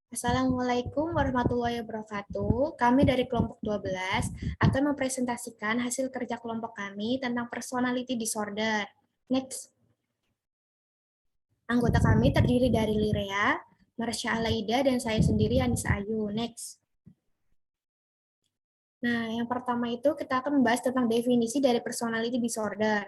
Assalamualaikum warahmatullahi wabarakatuh. Kami dari kelompok 12 akan mempresentasikan hasil kerja kelompok kami tentang personality disorder. Next. Anggota kami terdiri dari Lirea, Marsha Alaida, dan saya sendiri, Anissa Ayu. Next. Nah, yang pertama itu kita akan membahas tentang definisi dari personality disorder.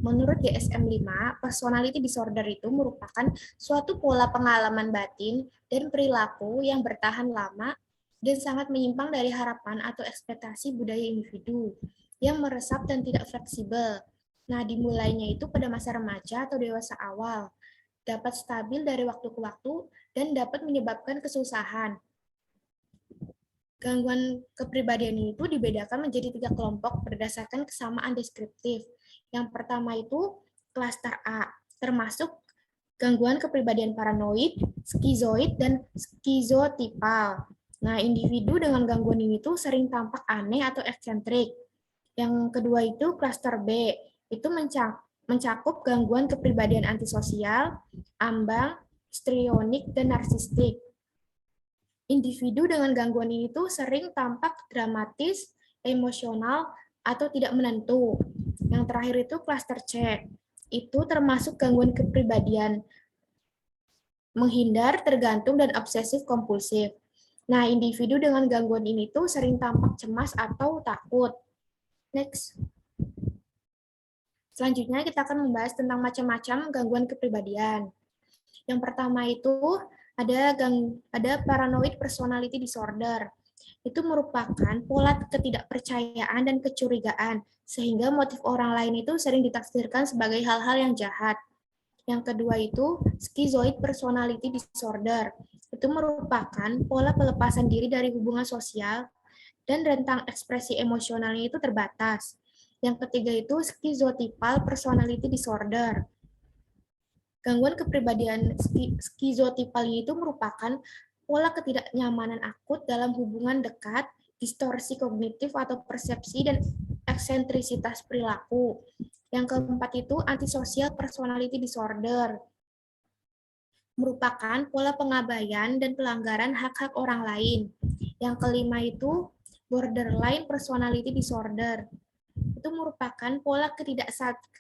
Menurut DSM-5, personality disorder itu merupakan suatu pola pengalaman batin dan perilaku yang bertahan lama dan sangat menyimpang dari harapan atau ekspektasi budaya individu yang meresap dan tidak fleksibel. Nah, dimulainya itu pada masa remaja atau dewasa awal, dapat stabil dari waktu ke waktu, dan dapat menyebabkan kesusahan. Gangguan kepribadian itu dibedakan menjadi 3 kelompok berdasarkan kesamaan deskriptif. Yang pertama itu klaster A, termasuk gangguan kepribadian paranoid, skizoid, dan skizotipal. Nah, individu dengan gangguan ini tuh sering tampak aneh atau eksentrik. Yang kedua itu klaster B, itu mencakup gangguan kepribadian antisosial, ambang, histrionik, dan narsistik. Individu dengan gangguan ini tuh sering tampak dramatis, emosional, atau tidak menentu. Yang terakhir itu klaster C. Itu termasuk gangguan kepribadian menghindar, tergantung, dan obsesif kompulsif. Nah, individu dengan gangguan ini tuh sering tampak cemas atau takut. Next. Selanjutnya kita akan membahas tentang macam-macam gangguan kepribadian. Yang pertama itu ada paranoid personality disorder. Itu merupakan pola ketidakpercayaan dan kecurigaan, sehingga motif orang lain itu sering ditafsirkan sebagai hal-hal yang jahat. Yang kedua itu schizoid personality disorder. Itu merupakan pola pelepasan diri dari hubungan sosial dan rentang ekspresi emosionalnya itu terbatas. Yang ketiga itu schizotipal personality disorder. Gangguan kepribadian skizotipal itu merupakan pola ketidaknyamanan akut dalam hubungan dekat, distorsi kognitif atau persepsi, dan eksentrisitas perilaku. Yang keempat itu antisocial personality disorder, merupakan pola pengabaian dan pelanggaran hak-hak orang lain. Yang kelima itu borderline personality disorder, itu merupakan pola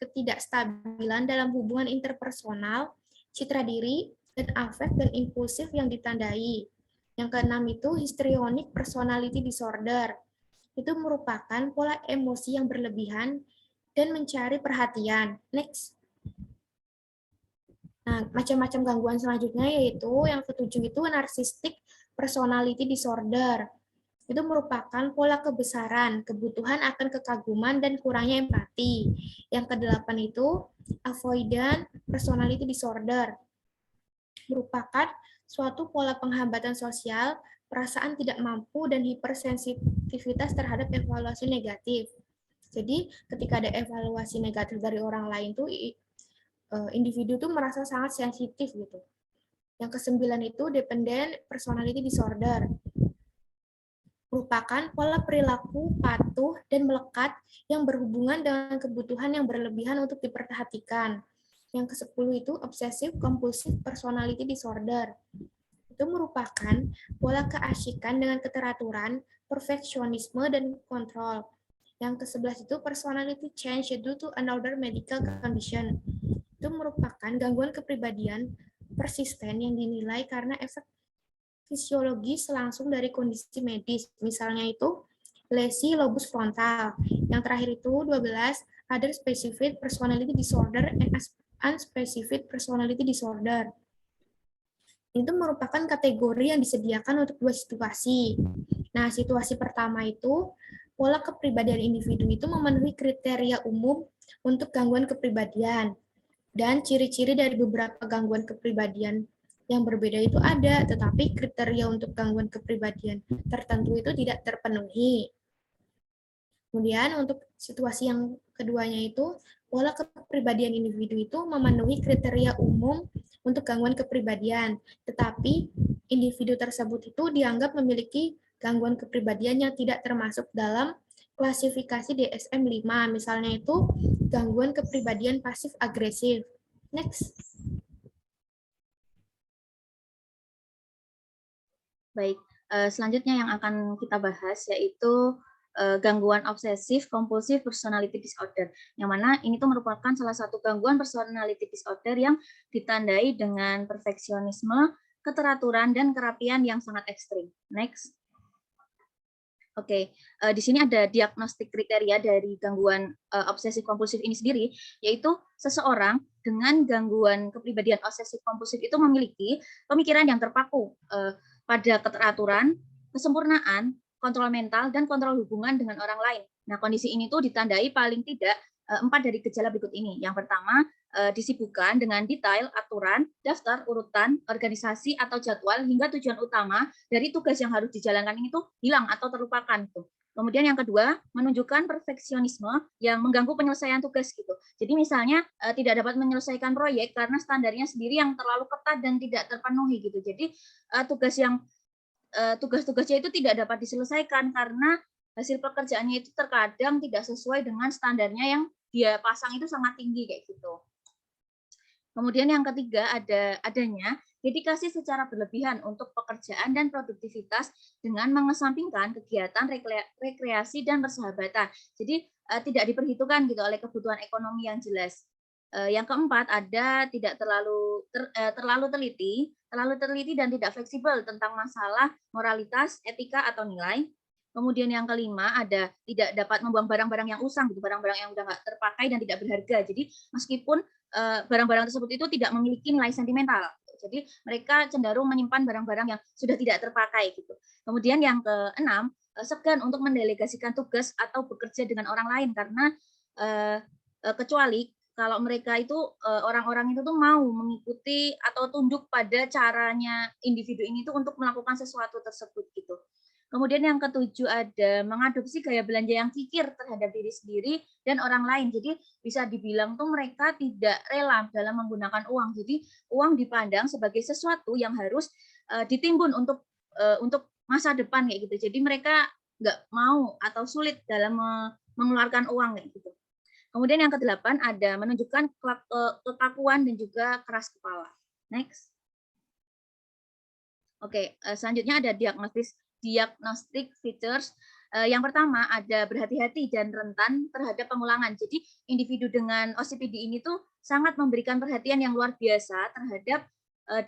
ketidakstabilan dalam hubungan interpersonal, citra diri, dan afek dan impulsif yang ditandai. Yang keenam itu histrionic personality disorder. Itu merupakan pola emosi yang berlebihan dan mencari perhatian. Next. Nah, macam-macam gangguan selanjutnya yaitu yang ketujuh itu narcissistic personality disorder. Itu merupakan pola kebesaran, kebutuhan akan kekaguman, dan kurangnya empati. Yang kedelapan itu avoidant personality disorder, merupakan suatu pola penghambatan sosial, perasaan tidak mampu, dan hipersensitivitas terhadap evaluasi negatif. Jadi ketika ada evaluasi negatif dari orang lain tuh individu tuh merasa sangat sensitif gitu. Yang kesembilan itu dependent personality disorder, merupakan pola perilaku patuh dan melekat yang berhubungan dengan kebutuhan yang berlebihan untuk diperhatikan. Yang ke-10 itu obsessive compulsive personality disorder. Itu merupakan pola keasyikan dengan keteraturan, perfeksionisme, dan kontrol. Yang ke-11 itu personality change due to another medical condition. Itu merupakan gangguan kepribadian persisten yang dinilai karena efek fisiologis langsung dari kondisi medis, misalnya itu lesi lobus frontal. Yang terakhir itu 12, other specific personality disorder and unspecific personality disorder. Itu merupakan kategori yang disediakan untuk dua situasi. Nah, situasi pertama itu pola kepribadian individu itu memenuhi kriteria umum untuk gangguan kepribadian. Dan ciri-ciri dari beberapa gangguan kepribadian yang berbeda itu ada, tetapi kriteria untuk gangguan kepribadian tertentu itu tidak terpenuhi. Kemudian untuk situasi yang keduanya itu, pola kepribadian individu itu memenuhi kriteria umum untuk gangguan kepribadian, tetapi individu tersebut itu dianggap memiliki gangguan kepribadian yang tidak termasuk dalam klasifikasi DSM-5, misalnya itu gangguan kepribadian pasif agresif. Next. Baik, selanjutnya yang akan kita bahas yaitu gangguan obsesif kompulsif personality disorder, yang mana ini tuh merupakan salah satu gangguan personality disorder yang ditandai dengan perfeksionisme, keteraturan, dan kerapian yang sangat ekstrim. Next. Oke, di sini ada diagnostik kriteria dari gangguan obsesif kompulsif ini sendiri, yaitu seseorang dengan gangguan kepribadian obsesif kompulsif itu memiliki pemikiran yang terpaku pada keteraturan, kesempurnaan, kontrol mental, dan kontrol hubungan dengan orang lain. Nah, kondisi ini tuh ditandai paling tidak 4 dari gejala berikut ini. Yang pertama, disibukkan dengan detail, aturan, daftar, urutan, organisasi, atau jadwal, hingga tujuan utama dari tugas yang harus dijalankan ini tuh hilang atau terlupakan. Tuh. Kemudian yang kedua, menunjukkan perfeksionisme yang mengganggu penyelesaian tugas gitu. Jadi misalnya tidak dapat menyelesaikan proyek karena standarnya sendiri yang terlalu ketat dan tidak terpenuhi gitu. Jadi tugas-tugasnya itu tidak dapat diselesaikan karena hasil pekerjaannya itu terkadang tidak sesuai dengan standarnya yang dia pasang itu sangat tinggi kayak gitu. Kemudian yang ketiga adanya dedikasi secara berlebihan untuk pekerjaan dan produktivitas dengan mengesampingkan kegiatan rekreasi dan persahabatan. Jadi tidak diperhitungkan gitu oleh kebutuhan ekonomi yang jelas. Yang keempat ada tidak terlalu teliti dan tidak fleksibel tentang masalah moralitas, etika atau nilai. Kemudian yang kelima ada tidak dapat membuang barang-barang yang usang gitu, barang-barang yang udah nggak terpakai dan tidak berharga. Jadi meskipun barang-barang tersebut itu tidak memiliki nilai sentimental. Jadi mereka cenderung menyimpan barang-barang yang sudah tidak terpakai gitu. Kemudian yang keenam, segan untuk mendelegasikan tugas atau bekerja dengan orang lain karena kecuali kalau mereka itu orang-orang itu tuh mau mengikuti atau tunduk pada caranya individu ini tuh untuk melakukan sesuatu tersebut gitu. Kemudian yang ketujuh ada mengadopsi gaya belanja yang kikir terhadap diri sendiri dan orang lain. Jadi bisa dibilang tuh mereka tidak rela dalam menggunakan uang. Jadi uang dipandang sebagai sesuatu yang harus ditimbun untuk masa depan kayak gitu. Jadi mereka nggak mau atau sulit dalam mengeluarkan uang kayak gitu. Kemudian yang kedelapan ada menunjukkan kekakuan dan juga keras kepala. Next. Oke, selanjutnya ada diagnostic features. Yang pertama ada berhati-hati dan rentan terhadap pengulangan. Jadi individu dengan OCPD ini tuh sangat memberikan perhatian yang luar biasa terhadap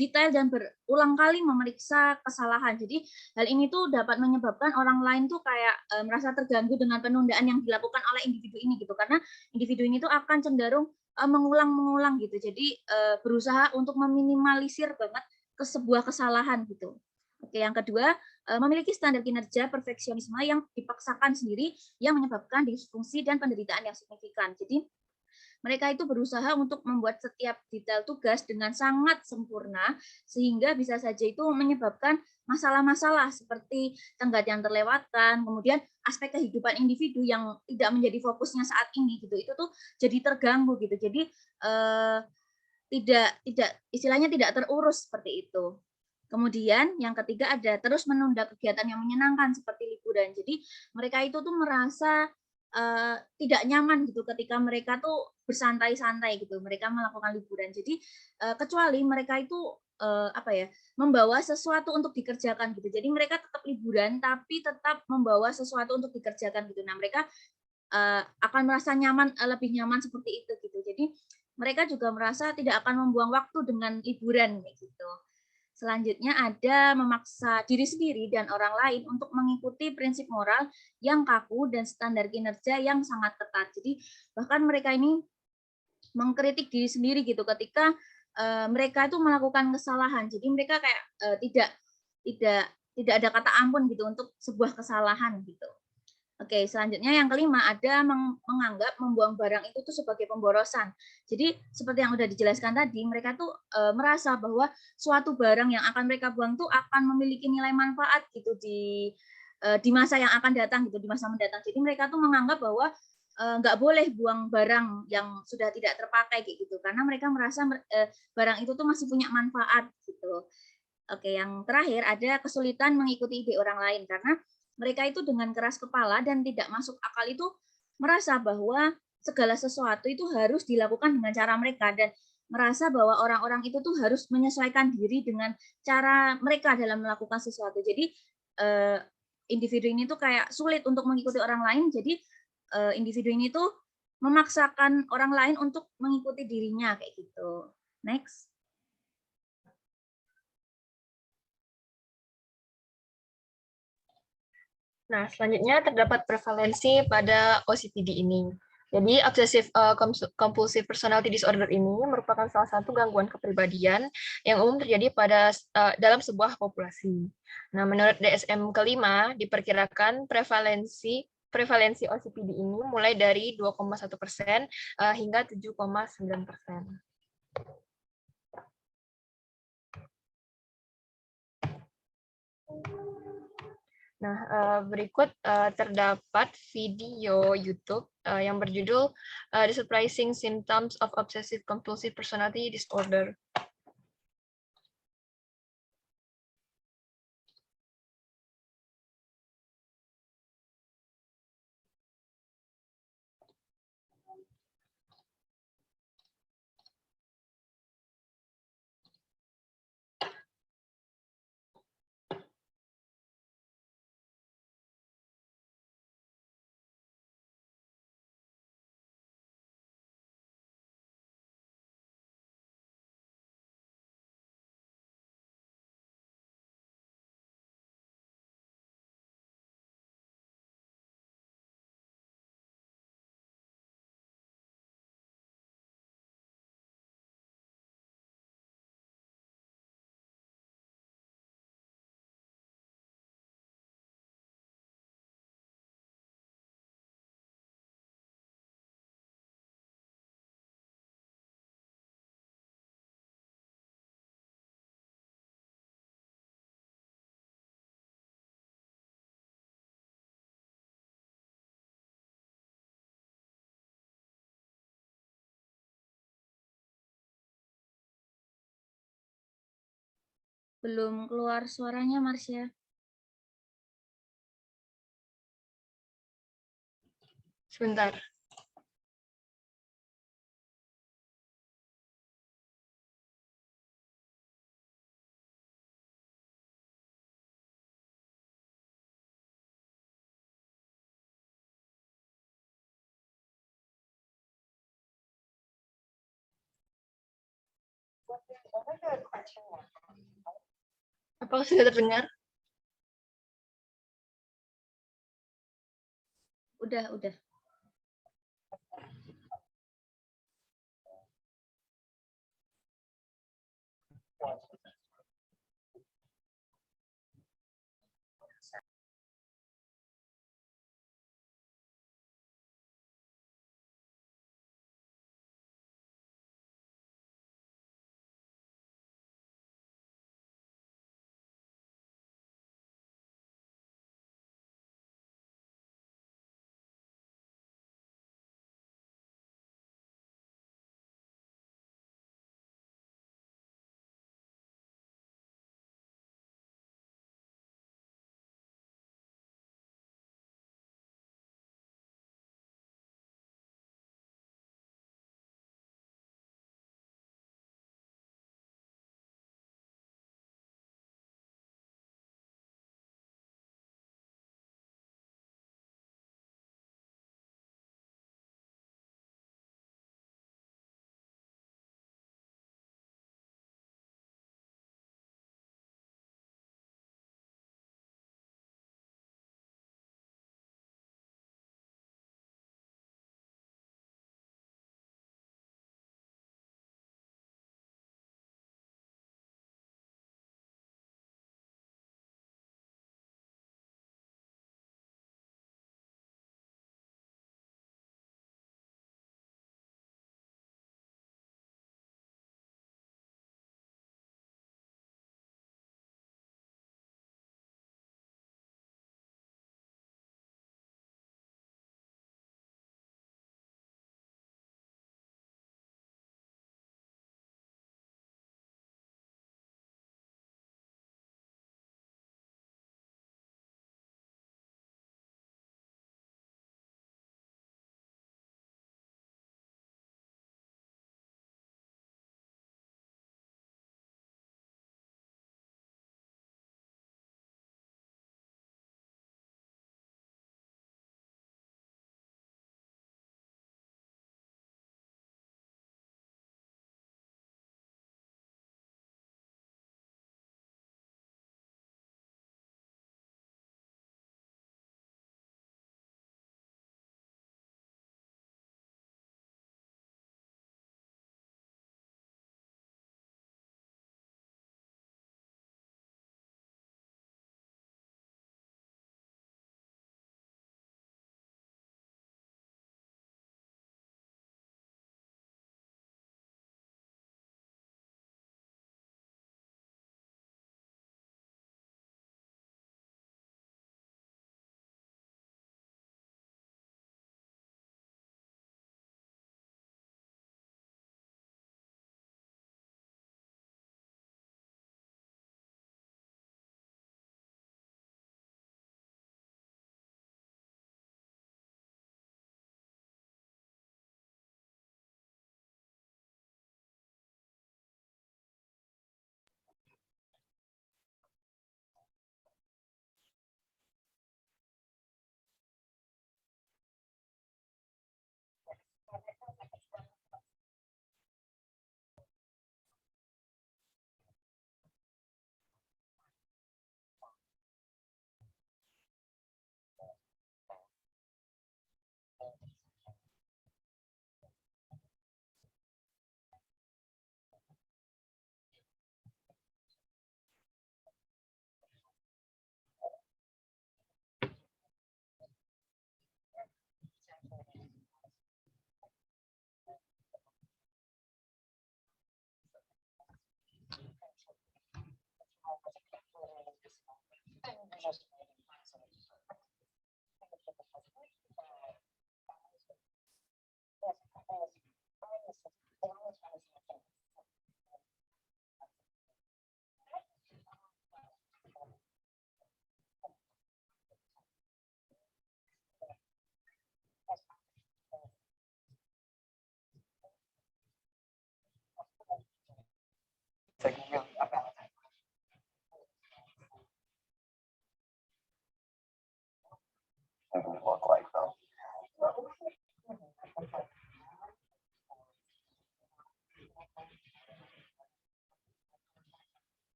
detail dan berulang kali memeriksa kesalahan. Jadi hal ini tuh dapat menyebabkan orang lain tuh kayak merasa terganggu dengan penundaan yang dilakukan oleh individu ini gitu. Karena individu ini tuh akan cenderung mengulang-mengulang gitu. Jadi berusaha untuk meminimalisir banget ke sebuah kesalahan gitu. Oke, yang kedua, memiliki standar kinerja perfeksionisme yang dipaksakan sendiri yang menyebabkan disfungsi dan penderitaan yang signifikan. Jadi mereka itu berusaha untuk membuat setiap detail tugas dengan sangat sempurna sehingga bisa saja itu menyebabkan masalah-masalah seperti tenggat yang terlewatkan, kemudian aspek kehidupan individu yang tidak menjadi fokusnya saat ini gitu. Itu tuh jadi terganggu gitu. Jadi tidak istilahnya tidak terurus seperti itu. Kemudian yang ketiga ada terus menunda kegiatan yang menyenangkan seperti liburan. Jadi mereka itu tuh merasa tidak nyaman gitu ketika mereka tuh bersantai-santai gitu. Mereka melakukan liburan. Jadi kecuali mereka itu membawa sesuatu untuk dikerjakan gitu. Jadi mereka tetap liburan tapi tetap membawa sesuatu untuk dikerjakan gitu. Nah mereka akan merasa nyaman, lebih nyaman seperti itu gitu. Jadi mereka juga merasa tidak akan membuang waktu dengan liburan kayak gitu. Selanjutnya ada memaksa diri sendiri dan orang lain untuk mengikuti prinsip moral yang kaku dan standar kinerja yang sangat ketat. Jadi bahkan mereka ini mengkritik diri sendiri gitu ketika mereka itu melakukan kesalahan. Jadi mereka kayak tidak ada kata ampun gitu untuk sebuah kesalahan gitu. Oke, selanjutnya yang kelima ada menganggap membuang barang itu tuh sebagai pemborosan. Jadi seperti yang udah dijelaskan tadi, mereka tuh merasa bahwa suatu barang yang akan mereka buang tuh akan memiliki nilai manfaat gitu di masa yang akan datang gitu, di masa mendatang. Jadi mereka tuh menganggap bahwa nggak boleh buang barang yang sudah tidak terpakai gitu, karena mereka merasa barang itu tuh masih punya manfaat gitu. Oke, yang terakhir ada kesulitan mengikuti ide orang lain karena mereka itu dengan keras kepala dan tidak masuk akal itu merasa bahwa segala sesuatu itu harus dilakukan dengan cara mereka dan merasa bahwa orang-orang itu tuh harus menyesuaikan diri dengan cara mereka dalam melakukan sesuatu. Jadi individu ini tuh kayak sulit untuk mengikuti orang lain. Jadi individu ini tuh memaksakan orang lain untuk mengikuti dirinya kayak gitu. Next. Nah, selanjutnya terdapat prevalensi pada OCPD ini. Jadi, obsessive compulsive personality disorder ini merupakan salah satu gangguan kepribadian yang umum terjadi dalam sebuah populasi. Nah, menurut DSM kelima, diperkirakan prevalensi OCPD ini mulai dari 2,1% hingga 7,9%. Nah, berikut terdapat video YouTube yang berjudul The Surprising Symptoms of Obsessive Compulsive Personality Disorder. Belum keluar suaranya, Marsha. Sebentar. Apakah sudah terdengar? Udah.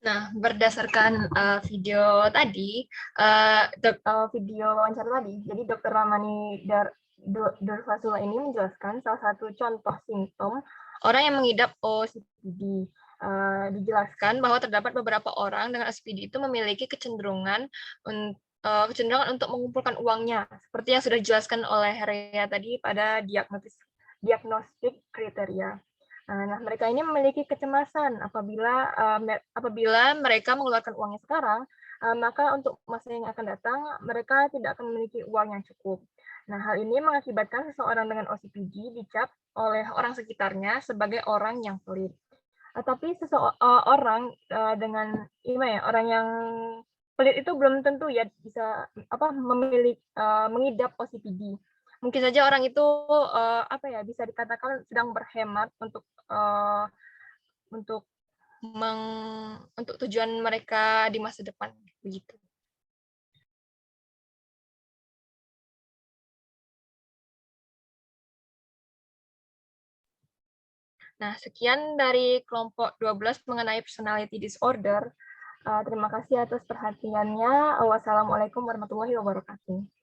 Nah, berdasarkan video tadi, video wawancara tadi, jadi Dr. Ramani Durvasula ini menjelaskan salah satu contoh simptom orang yang mengidap OCPD. Dijelaskan bahwa terdapat beberapa orang dengan OCPD itu memiliki kecenderungan untuk mengumpulkan uangnya, seperti yang sudah dijelaskan oleh Rea tadi pada diagnostik kriteria. Nah, mereka ini memiliki kecemasan apabila mereka mengeluarkan uangnya sekarang, maka untuk masa yang akan datang, mereka tidak akan memiliki uang yang cukup. Nah, hal ini mengakibatkan seseorang dengan OCPD dicap oleh orang sekitarnya sebagai orang yang pelit. Tapi seseorang dengan orang yang pelit itu belum tentu ya bisa mengidap OCPD. Mungkin saja orang itu bisa dikatakan sedang berhemat untuk untuk tujuan mereka di masa depan begitu. Nah, sekian dari kelompok 12 mengenai personality disorder. Terima kasih atas perhatiannya. Wassalamualaikum warahmatullahi wabarakatuh.